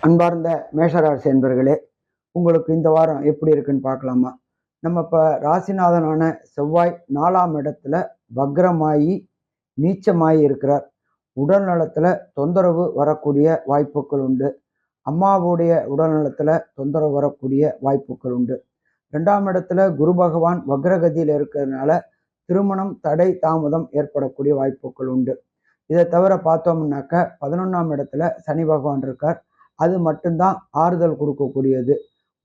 அன்பார்ந்த மேஷராசி என்பர்களே, உங்களுக்கு இந்த வாரம் எப்படி இருக்குன்னு பார்க்கலாமா? நம்ம இப்போ ராசிநாதனான செவ்வாய் 4ஆம் இடத்துல வக்ரமாயி நீச்சமாயி இருக்கிறார். உடல் நலத்தில் தொந்தரவு வரக்கூடிய வாய்ப்புகள் உண்டு. அம்மாவுடைய உடல் நலத்தில் தொந்தரவு வரக்கூடிய வாய்ப்புகள் உண்டு. 2ஆம் இடத்துல குரு பகவான் வக்ரகதியில் இருக்கிறதுனால திருமணம் தடை தாமதம் ஏற்படக்கூடிய வாய்ப்புகள் உண்டு. இதை தவிர பார்த்தோம்னாக்க 11ஆம் இடத்துல சனி பகவான் இருக்கார். அது மட்டும்தான் ஆறுதல் கொடுக்கக்கூடியது.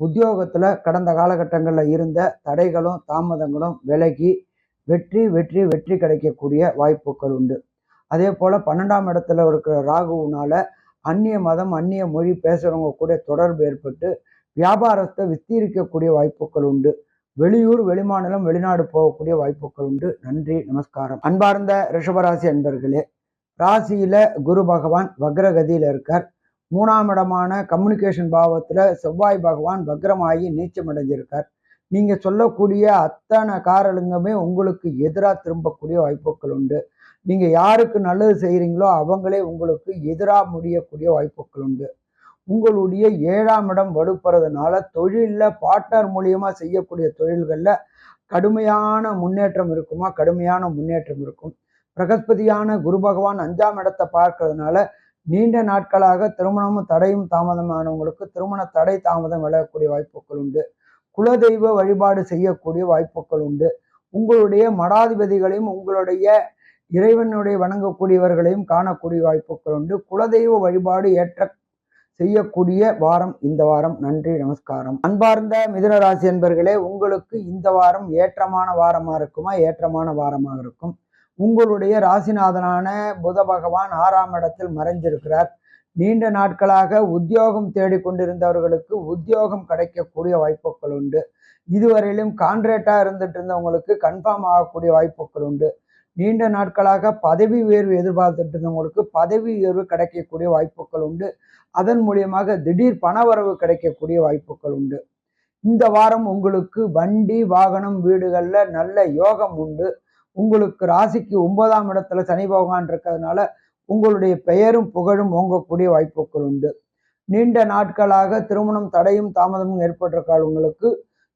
உத்தியோகத்தில் கடந்த காலகட்டங்களில் இருந்த தடைகளும் தாமதங்களும் விலகி வெற்றி வெற்றி வெற்றி கிடைக்கக்கூடிய வாய்ப்புகள் உண்டு. அதே போல் 12ஆம் இடத்துல இருக்கிற ராகுனால அந்நிய மதம் அந்நிய மொழி பேசுகிறவங்க கூட தொடர்பு ஏற்பட்டு வியாபாரத்தை விஸ்தீரிக்கக்கூடிய வாய்ப்புகள் உண்டு. வெளியூர் வெளிமாநிலம் வெளிநாடு போகக்கூடிய வாய்ப்புகள் உண்டு. நன்றி, நமஸ்காரம். அன்பார்ந்த ரிஷபராசி அன்பர்களே, ராசியில குரு பகவான் வக்ரகதியில் இருக்கார். 3ஆம் இடமான கம்யூனிகேஷன் பாவத்தில் செவ்வாய் பகவான் வக்ரமாகி நீச்சம் அடைஞ்சிருக்கார். நீங்கள் சொல்லக்கூடிய அத்தனை காரணங்களுமே உங்களுக்கு எதிராக திரும்பக்கூடிய வாய்ப்புகள் உண்டு. நீங்கள் யாருக்கு நல்லது செய்கிறீங்களோ அவங்களே உங்களுக்கு எதிராக முடியக்கூடிய வாய்ப்புகள் உண்டு. உங்களுடைய 7ஆம் இடம் வலுப்படுறதுனால தொழிலில் பார்ட்னர் மூலியமாக செய்யக்கூடிய தொழில்களில் கடுமையான முன்னேற்றம் இருக்குமா? கடுமையான முன்னேற்றம் இருக்கும். பிரகஸ்பதியான குரு பகவான் 5ஆம் இடத்தை பார்க்கறதுனால நீண்ட நாட்களாக திருமணமும் தடையும் தாமதமானவங்களுக்கு திருமண தடை தாமதம் விலகக்கூடிய வாய்ப்புகள் உண்டு. குலதெய்வ வழிபாடு செய்யக்கூடிய வாய்ப்புகள் உண்டு. உங்களுடைய மடாதிபதிகளையும் உங்களுடைய இறைவனுடைய வணங்கக்கூடியவர்களையும் காணக்கூடிய வாய்ப்புகள் உண்டு. குலதெய்வ வழிபாடு ஏற்ற செய்யக்கூடிய வாரம் இந்த வாரம். நன்றி, நமஸ்காரம். அன்பார்ந்த மிதுன ராசி என்பர்களே, உங்களுக்கு இந்த வாரம் ஏற்றமான வாரமாக இருக்குமா? ஏற்றமான வாரமாக இருக்கும். உங்களுடைய ராசிநாதனான புத பகவான் 6ஆம் இடத்தில் மறைஞ்சிருக்கிறார். நீண்ட நாட்களாக உத்தியோகம் தேடிக்கொண்டிருந்தவர்களுக்கு உத்தியோகம் கிடைக்கக்கூடிய வாய்ப்புகள் உண்டு. இதுவரையிலும் கான்ட்ராக்டாக இருந்துட்டு இருந்தவங்களுக்கு கன்ஃபார்ம் ஆகக்கூடிய வாய்ப்புகள் உண்டு. நீண்ட நாட்களாக பதவி உயர்வு எதிர்பார்த்துட்டு இருந்தவங்களுக்கு பதவி உயர்வு கிடைக்கக்கூடிய வாய்ப்புகள் உண்டு. அதன் மூலியமாக திடீர் பணவரவு கிடைக்கக்கூடிய வாய்ப்புகள் உண்டு. இந்த வாரம் உங்களுக்கு வண்டி வாகனம் வீடுகளில் நல்ல யோகம் உண்டு. உங்களுக்கு ராசிக்கு 9ஆம் இடத்துல சனி பகவான் இருக்கிறதுனால உங்களுடைய பெயரும் புகழும் ஓங்கக்கூடிய வாய்ப்புகள் உண்டு. நீண்ட நாட்களாக திருமணம் தடையும் தாமதமும் ஏற்பட்டிருக்கால் உங்களுக்கு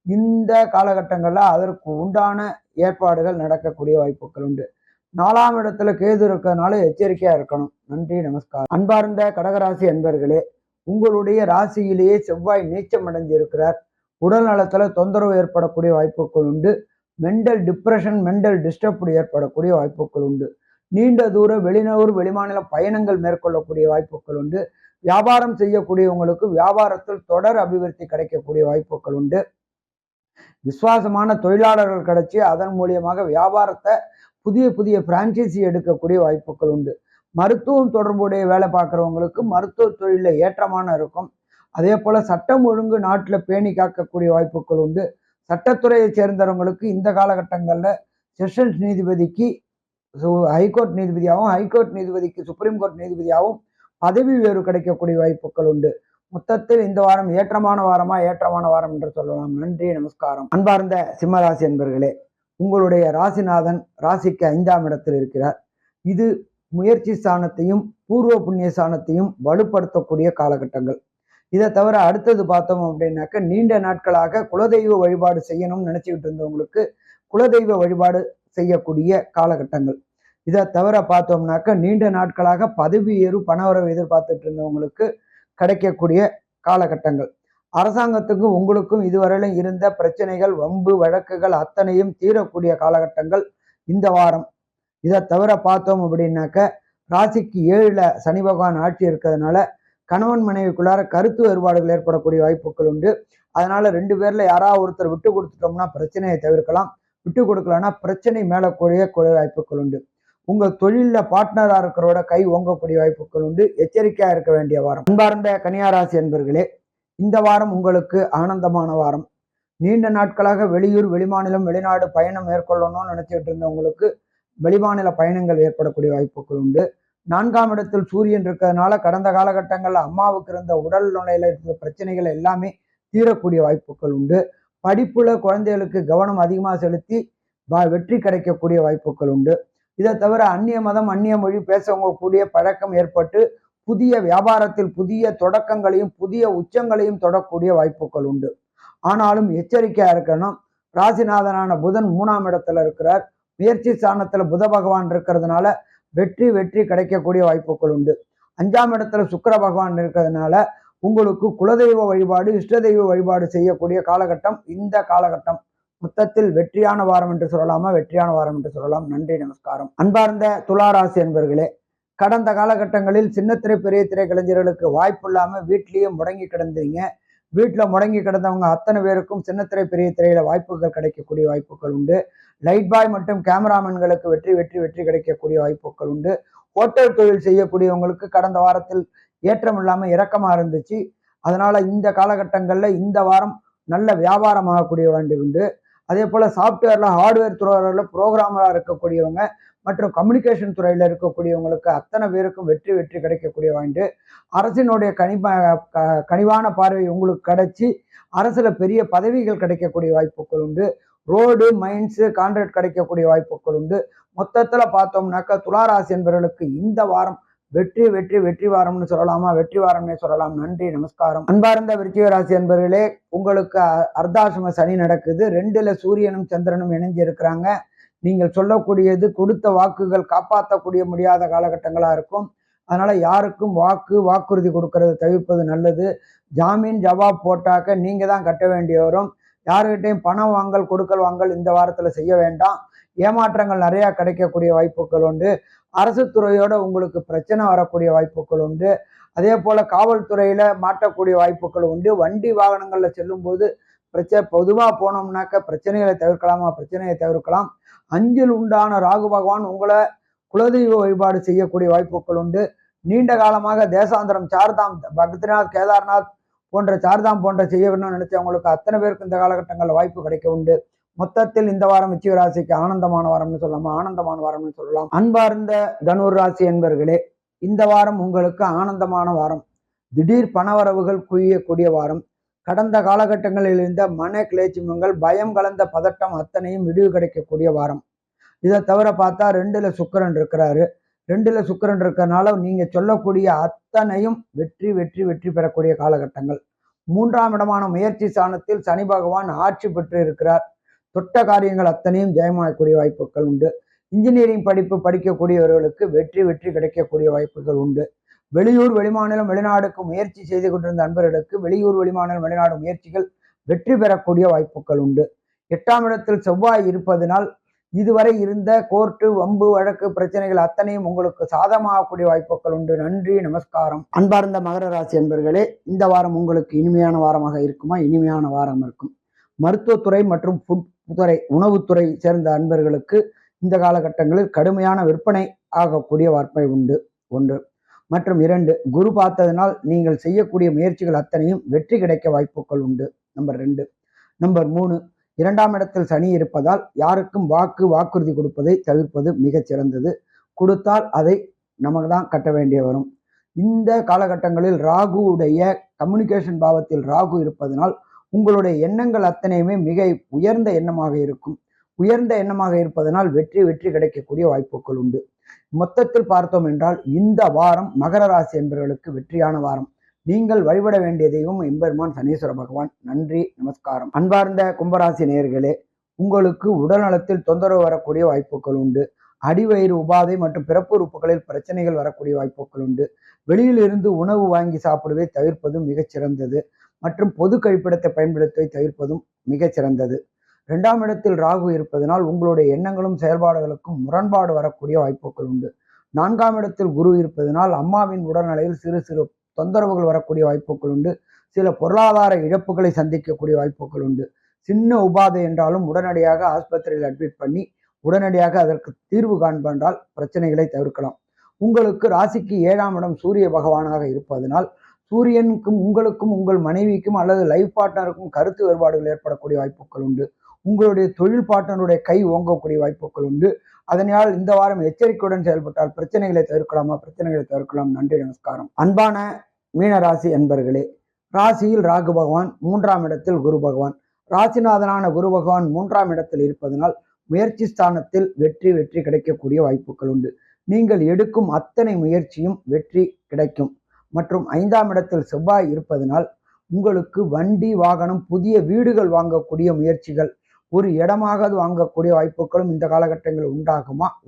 இந்த காலகட்டங்களில் அதற்கு உண்டான ஏற்பாடுகள் நடக்கக்கூடிய வாய்ப்புகள் உண்டு. 4ஆம் இடத்துல கேது இருக்கிறதுனால எச்சரிக்கையா இருக்கணும். நன்றி, நமஸ்காரம். அன்பார்ந்த கடகராசி அன்பர்களே, உங்களுடைய ராசியிலேயே செவ்வாய் நீச்சம் அடைஞ்சிருக்கிறார். உடல் நலத்துல தொந்தரவு ஏற்படக்கூடிய வாய்ப்புகள் உண்டு. மென்டல் டிப்ரெஷன் மென்டல் டிஸ்டர்ப் ஏற்படக்கூடிய வாய்ப்புகள் உண்டு. நீண்ட தூர வெளிநாடு வெளிமாநில பயணங்கள் மேற்கொள்ளக்கூடிய வாய்ப்புகள் உண்டு. வியாபாரம் செய்யக்கூடியவங்களுக்கு வியாபாரத்தில் தொடர் அபிவிருத்தி கிடைக்கக்கூடிய வாய்ப்புகள் உண்டு. விசுவாசமான தொழிலாளர்கள் கிடைச்சி அதன் மூலியமாக வியாபாரத்தை புதிய புதிய பிரான்ச்சைசி எடுக்கக்கூடிய வாய்ப்புகள் உண்டு. மருத்துவம் தொடர்புடைய வேலை பார்க்குறவங்களுக்கு மருத்துவ தொழிலில் ஏற்றமான இருக்கும். அதே போல் சட்டம் ஒழுங்கு நாட்டில் பேணி காக்கக்கூடிய வாய்ப்புகள் உண்டு. சட்டத்துறையை சேர்ந்தவங்களுக்கு இந்த காலகட்டங்களில் செஷன்ஸ் நீதிபதிக்கு ஹைகோர்ட் நீதிபதியாகவும் ஹைகோர்ட் நீதிபதிக்கு சுப்ரீம் கோர்ட் நீதிபதியாகவும் பதவி உயர்வு கிடைக்கக்கூடிய வாய்ப்புகள் உண்டு. மொத்தத்தில் இந்த வாரம் ஏற்றமான வாரம் என்று சொல்லலாம். நன்றி, நமஸ்காரம். அன்பார்ந்த சிம்மராசி என்பர்களே, உங்களுடைய ராசிநாதன் ராசிக்கு 5ஆம் இடத்தில் இருக்கிறார். இது முயற்சி ஸ்தானத்தையும் பூர்வ புண்ணிய ஸ்தானத்தையும் வலுப்படுத்தக்கூடிய காலகட்டங்கள். இதை தவிர அடுத்தது பார்த்தோம் அப்படின்னாக்க நீண்ட நாட்களாக குலதெய்வ வழிபாடு செய்யணும்னு நினைச்சுக்கிட்டு இருந்தவங்களுக்கு குலதெய்வ வழிபாடு செய்யக்கூடிய காலகட்டங்கள். இதை தவிர பார்த்தோம்னாக்க நீண்ட நாட்களாக பதவி உயர்வு பணவரவு எதிர்பார்த்துட்டு இருந்தவங்களுக்கு கிடைக்கக்கூடிய காலகட்டங்கள். அரசாங்கத்துக்கும் உங்களுக்கும் இதுவரையிலும் இருந்த பிரச்சனைகள் வம்பு வழக்குகள் அத்தனையும் தீரக்கூடிய காலகட்டங்கள் இந்த வாரம். இதை தவிர பார்த்தோம் அப்படின்னாக்க ராசிக்கு 7ல் சனி பகவான் ஆட்சி இருக்கிறதுனால கணவன் மனைவிக்குள்ளார கருத்து வேறுபாடுகள் ஏற்படக்கூடிய வாய்ப்புகள் உண்டு. அதனால 2 பேர்ல யாராவது ஒருத்தர் விட்டு கொடுத்துட்டோம்னா பிரச்சனையை தவிர்க்கலாம். விட்டு கொடுக்கலன்னா பிரச்சனை மேலக்கூடிய வாய்ப்புகள் உண்டு. உங்கள் தொழிலில் பார்ட்னராக இருக்கிறோட கை ஓங்கக்கூடிய வாய்ப்புகள் உண்டு. எச்சரிக்கையா இருக்க வேண்டிய வாரம். அன்பார்ந்த கன்னியாராசி என்பர்களே, இந்த வாரம் உங்களுக்கு ஆனந்தமான வாரம். நீண்ட நாட்களாக வெளியூர் வெளிமாநிலம் வெளிநாடு பயணம் மேற்கொள்ளணும்னு நினைச்சிட்டு இருந்தவங்களுக்கு வெளிமாநில பயணங்கள் ஏற்படக்கூடிய வாய்ப்புகள் உண்டு. 4ஆம் இடத்தில் சூரியன் இருக்கிறதுனால கடந்த காலகட்டங்களில் அம்மாவுக்கு இருந்த உடல் நிலையில இருக்கிற பிரச்சனைகள் எல்லாமே தீரக்கூடிய வாய்ப்புகள் உண்டு. படிப்புல குழந்தைகளுக்கு கவனம் அதிகமாக செலுத்தி வெற்றி கிடைக்கக்கூடிய வாய்ப்புகள் உண்டு. இதை தவிர அந்நிய மதம் அந்நிய மொழி பேசக்கூடிய பழக்கம் ஏற்பட்டு புதிய வியாபாரத்தில் புதிய தொடக்கங்களையும் புதிய உச்சங்களையும் தொடக்கூடிய வாய்ப்புகள் உண்டு. ஆனாலும் எச்சரிக்கையா இருக்கணும். ராசிநாதனான புதன் 3ஆம் இடத்துல இருக்கிறார். முயற்சி ஸ்தானத்துல புத பகவான் இருக்கிறதுனால வெற்றி வெற்றி கிடைக்கக்கூடிய வாய்ப்புகள் உண்டு. 5ஆம் இடத்துல சுக்கிர பகவான் இருக்கிறதுனால உங்களுக்கு குலதெய்வ வழிபாடு இஷ்ட தெய்வ வழிபாடு செய்யக்கூடிய காலகட்டம் இந்த காலகட்டம். மொத்தத்தில் வெற்றியான வாரம் என்று சொல்லலாமா, வெற்றியான வாரம் என்று சொல்லலாம். நன்றி, நமஸ்காரம். அன்பார்ந்த துளாராசி என்பர்களே, கடந்த காலகட்டங்களில் சின்னத்திரை பெரிய திரை கலைஞர்களுக்கு வாய்ப்பு இல்லாம வீட்லயே முடங்கி கிடந்தீங்க. வீட்டில் முடங்கி கிடந்தவங்க அத்தனை பேருக்கும் சின்னத்திரை பெரிய திரையில வாய்ப்புகள் கிடைக்கக்கூடிய வாய்ப்புகள் உண்டு. லைட் பாய் மற்றும் கேமராமேன்களுக்கு வெற்றி வெற்றி வெற்றி கிடைக்கக்கூடிய வாய்ப்புகள் உண்டு. ஹோட்டல் தொழில் செய்யக்கூடியவங்களுக்கு கடந்த வாரத்தில் ஏற்றம் இல்லாமல் இறக்கமா இருந்துச்சு. அதனால இந்த காலகட்டங்கள்ல இந்த வாரம் நல்ல வியாபாரம் ஆகக்கூடிய வேண்டி உண்டு. அதே போல சாஃப்ட்வேர்ல ஹார்ட்வேர் துறையில புரோகிராமரா இருக்கக்கூடியவங்க மற்றும் கம்யூனிகேஷன் துறையில இருக்கக்கூடியவங்களுக்கு அத்தனை பேருக்கும் வெற்றி வெற்றி கிடைக்கக்கூடிய வாய்ப்பு. அரசினுடைய கனிவான பார்வை உங்களுக்கு கிடைச்சி அரசுல பெரிய பதவிகள் கிடைக்கக்கூடிய வாய்ப்புகள் உண்டு. ரோடு மைன்ஸ் கான்ட்ராக்ட் கிடைக்கக்கூடிய வாய்ப்புகள் உண்டு. மொத்தத்துல பார்த்தோம்னாக்கா துளாராசி என்பவர்களுக்கு இந்த வாரம் வெற்றி வெற்றி வெற்றி வாரம்னு சொல்லலாமா, வெற்றி வாரம்னே சொல்லலாம். நன்றி, நமஸ்காரம். அன்பார்ந்த விருச்சிக ராசி என்பவர்களே, உங்களுக்கு அர்த்தாசிரம சனி நடக்குது. 2ல சூரியனும் சந்திரனும் இணைஞ்சு இருக்கிறாங்க. நீங்கள் சொல்லக்கூடியது கொடுத்த வாக்குகள் காப்பாற்றக்கூடிய முடியாத காலகட்டங்களா இருக்கும். அதனால யாருக்கும் வாக்குறுதி கொடுக்கறதை தவிர்ப்பது நல்லது. ஜாமீன் ஜவாப் போட்டாக்க நீங்க தான் கட்ட வேண்டி வரும். யாருக்கிட்டையும் பணம் வாங்கல் கொடுக்கல் வாங்கல் இந்த வாரத்துல செய்ய வேண்டாம். ஏமாற்றங்கள் நிறைய கிடைக்கக்கூடிய வாய்ப்புகள் உண்டு. அரசு துறையோட உங்களுக்கு பிரச்சனை வரக்கூடிய வாய்ப்புகள் உண்டு. அதே போல காவல்துறையில மாட்டக்கூடிய வாய்ப்புகள் உண்டு. வண்டி வாகனங்கள்ல செல்லும் போது பொதுவா போனோம்னாக்க பிரச்சனைகளை தவிர்க்கலாமா, பிரச்சனையை தவிர்க்கலாம். 5ல் உண்டான ராகு பகவான் உங்களை குலதெய்வ வழிபாடு செய்யக்கூடிய வாய்ப்புகள் உண்டு. நீண்ட காலமாக தேசாந்திரம் சார்தாம் பத்ரிநாத் கேதார்நாத் போன்ற சார்தாம் போன்ற செய்யணும்னு நினைச்சவங்களுக்கு அத்தனை பேருக்கு இந்த காலகட்டங்களில் வாய்ப்பு கிடைக்க உண்டு. மொத்தத்தில் இந்த வாரம் விருச்சிக ராசிக்கு ஆனந்தமான வாரம்னு சொல்லலாமா, ஆனந்தமான வாரம்னு சொல்லலாம். அன்பார்ந்த தனுர் ராசி என்பர்களே, இந்த வாரம் உங்களுக்கு ஆனந்தமான வாரம். திடீர் பணவரவுகள் குவியக்கூடிய வாரம். கடந்த காலகட்டங்களில் இருந்த மன கிளேச்சிமங்கள் பயம் கலந்த பதட்டம் அத்தனையும் விடிவு கிடைக்கக்கூடிய வாரம். இதை தவிர பார்த்தா 2ல சுக்கிரன் இருக்கிறாரு. 2ல சுக்கிரன் இருக்கிறதுனால நீங்க சொல்லக்கூடிய அத்தனையும் வெற்றி வெற்றி வெற்றி பெறக்கூடிய காலகட்டங்கள். 3ஆம் இடமான முயற்சி ஸ்தானத்தில் சனி பகவான் ஆட்சி பெற்று இருக்கிறார். தொட்ட காரியங்கள் அத்தனையும் ஜெயமாகக்கூடிய வாய்ப்புகள் உண்டு. இன்ஜினியரிங் படிப்பு படிக்கக்கூடியவர்களுக்கு வெற்றி வெற்றி கிடைக்கக்கூடிய வாய்ப்புகள் உண்டு. வெளியூர் வெளிமாநிலம் வெளிநாடுக்கு முயற்சி செய்து கொண்டிருந்த அன்பர்களுக்கு வெளியூர் வெளிமாநிலம் வெளிநாடு முயற்சிகள் வெற்றி பெறக்கூடிய வாய்ப்புகள் உண்டு. 8ஆம் இடத்தில் செவ்வாய் இருப்பதனால் இதுவரை இருந்த கோர்ட்டு வம்பு வழக்கு பிரச்சனைகள் அத்தனையும் உங்களுக்கு சாதகமாகக்கூடிய வாய்ப்புகள் உண்டு. நன்றி, நமஸ்காரம். அன்பார்ந்த மகர ராசி என்பர்களே, இந்த வாரம் உங்களுக்கு இனிமையான வாரமாக இருக்குமா, இனிமையான வாரம் இருக்கும். மருத்துவத்துறை மற்றும் ஃபுட் துறை உணவுத்துறை சேர்ந்த அன்பர்களுக்கு இந்த காலகட்டங்களில் கடுமையான விற்பனை ஆகக்கூடிய வாய்ப்பை உண்டு. 1 மற்றும் 2 குரு பார்த்ததனால் நீங்கள் செய்யக்கூடிய முயற்சிகள் அத்தனையும் வெற்றி கிடைக்க வாய்ப்புகள் உண்டு. நம்பர் 2. நம்பர் 3, 2ஆம் இடத்தில் சனி இருப்பதால் யாருக்கும் வாக்குறுதி கொடுப்பதை தவிர்ப்பது மிகச் சிறந்தது. கொடுத்தால் அதை நமக்கு தான் கட்ட வேண்டிய வரும். இந்த காலகட்டங்களில் ராகுவுடைய கம்யூனிகேஷன் பாவத்தில் ராகு இருப்பதனால் உங்களுடைய எண்ணங்கள் அத்தனையுமே மிக உயர்ந்த எண்ணமாக இருக்கும். உயர்ந்த எண்ணமாக இருப்பதனால் வெற்றி வெற்றி கிடைக்கக்கூடிய வாய்ப்புகள் உண்டு. மொத்தத்தில் பார்த்தோம் என்றால் இந்த வாரம் மகர ராசி என்பவர்களுக்கு வெற்றியான வாரம். நீங்கள் வழிபட வேண்டிய தெய்வம் எம்பெருமான் சனீஸ்வர பகவான். நன்றி, நமஸ்காரம். அன்பார்ந்த கும்பராசி நேயர்களே, உங்களுக்கு உடல் நலத்தில் தொந்தரவு வரக்கூடிய வாய்ப்புகள் உண்டு. அடிவயிறு உபாதை மற்றும் பிறப்பு உறுப்புகளில் பிரச்சனைகள் வரக்கூடிய வாய்ப்புகள் உண்டு. வெளியிலிருந்து உணவு வாங்கி சாப்பிடுவதை தவிர்ப்பதும் மிகச் சிறந்தது. மற்றும் பொது கழிப்பிடத்தை பயன்படுத்துவதை தவிர்ப்பதும் மிகச் சிறந்தது. 2ஆம் இடத்தில் ராகு இருப்பதனால் உங்களுடைய எண்ணங்களும் செயல்பாடுகளுக்கும் முரண்பாடு வரக்கூடிய வாய்ப்புகள் உண்டு. 4ஆம் இடத்தில் குரு இருப்பதனால் அம்மாவின் உடல்நிலையில் சிறு சிறு தொந்தரவுகள் வரக்கூடிய வாய்ப்புகள் உண்டு. சில பொருளாதார இழப்புகளை சந்திக்கக்கூடிய வாய்ப்புகள் உண்டு. சின்ன உபாதை என்றாலும் உடனடியாக ஆஸ்பத்திரியில் அட்மிட் பண்ணி உடனடியாக அதற்கு தீர்வு காண்பதால் பிரச்சனைகளை தவிர்க்கலாம். உங்களுக்கு ராசிக்கு 7ஆம் இடம் சூரிய பகவானாக இருப்பதனால் சூரியனுக்கும் உங்களுக்கும் உங்கள் மனைவிக்கும் அல்லது லைஃப் பார்ட்னருக்கும் கருத்து வேறுபாடுகள் ஏற்படக்கூடிய வாய்ப்புகள் உண்டு. உங்களுடைய தொழில் பார்ட்னருடைய கை ஓங்கக்கூடிய வாய்ப்புகள் உண்டு. அதனால் இந்த வாரம் எச்சரிக்கையுடன் செயல்பட்டால் பிரச்சனைகளை தவிர்க்கலாமா, பிரச்சனைகளை தவிர்க்கலாம். நன்றி, நமஸ்காரம். அன்பான மீன ராசி அன்பர்களே, ராசியில் ராகு பகவான், 3ஆம் இடத்தில் குரு பகவான். ராசிநாதனான குரு பகவான் 3ஆம் இடத்தில் இருப்பதனால் முயற்சி ஸ்தானத்தில் வெற்றி கிடைக்கக்கூடிய வாய்ப்புகள் உண்டு. நீங்கள் எடுக்கும் அத்தனை முயற்சியும் வெற்றி கிடைக்கும். மற்றும் 5ஆம் இடத்தில் செவ்வாய் இருப்பதனால் உங்களுக்கு வண்டி வாகனம் புதிய வீடுகள் வாங்கக்கூடிய முயற்சிகள், ஒரு இடமாக வாங்கக்கூடிய வாய்ப்புகளும் இந்த காலகட்டங்களில்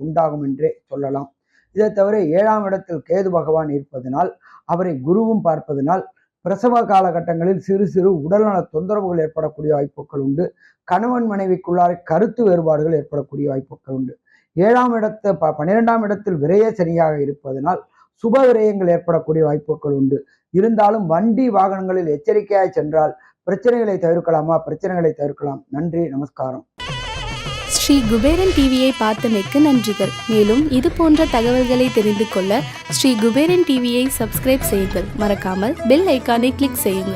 உண்டாகும் என்றே சொல்லலாம். இதை தவிர 7ஆம் இடத்தில் கேது பகவான் இருப்பதனால், அவரை குருவும் பார்ப்பதனால் பிரசவ காலகட்டங்களில் சிறு உடல்நல தொந்தரவுகள் ஏற்படக்கூடிய வாய்ப்புகள் உண்டு. கணவன் மனைவிக்குள்ளார கருத்து வேறுபாடுகள் ஏற்படக்கூடிய வாய்ப்புகள் உண்டு. 12ஆம் இடத்தில் விரய சனியாக இருப்பதனால் சுப விரயங்கள் ஏற்படக்கூடிய வாய்ப்புகள் உண்டு. இருந்தாலும் வண்டி வாகனங்களில் எச்சரிக்கையாய் சென்றால் பிரச்சனைகளை தவிர்க்கலாம். நன்றி, நமஸ்காரம். ஸ்ரீ குபேரன் டிவியை பார்த்தமைக்கு நன்றிகள். மேலும் இது போன்ற தகவல்களை தெரிந்து கொள்ள ஸ்ரீ குபேரன் டிவியை சப்ஸ்கிரைப் செய்யுங்கள். மறக்காமல் பெல் ஐக்கானை கிளிக் செய்யுங்கள்.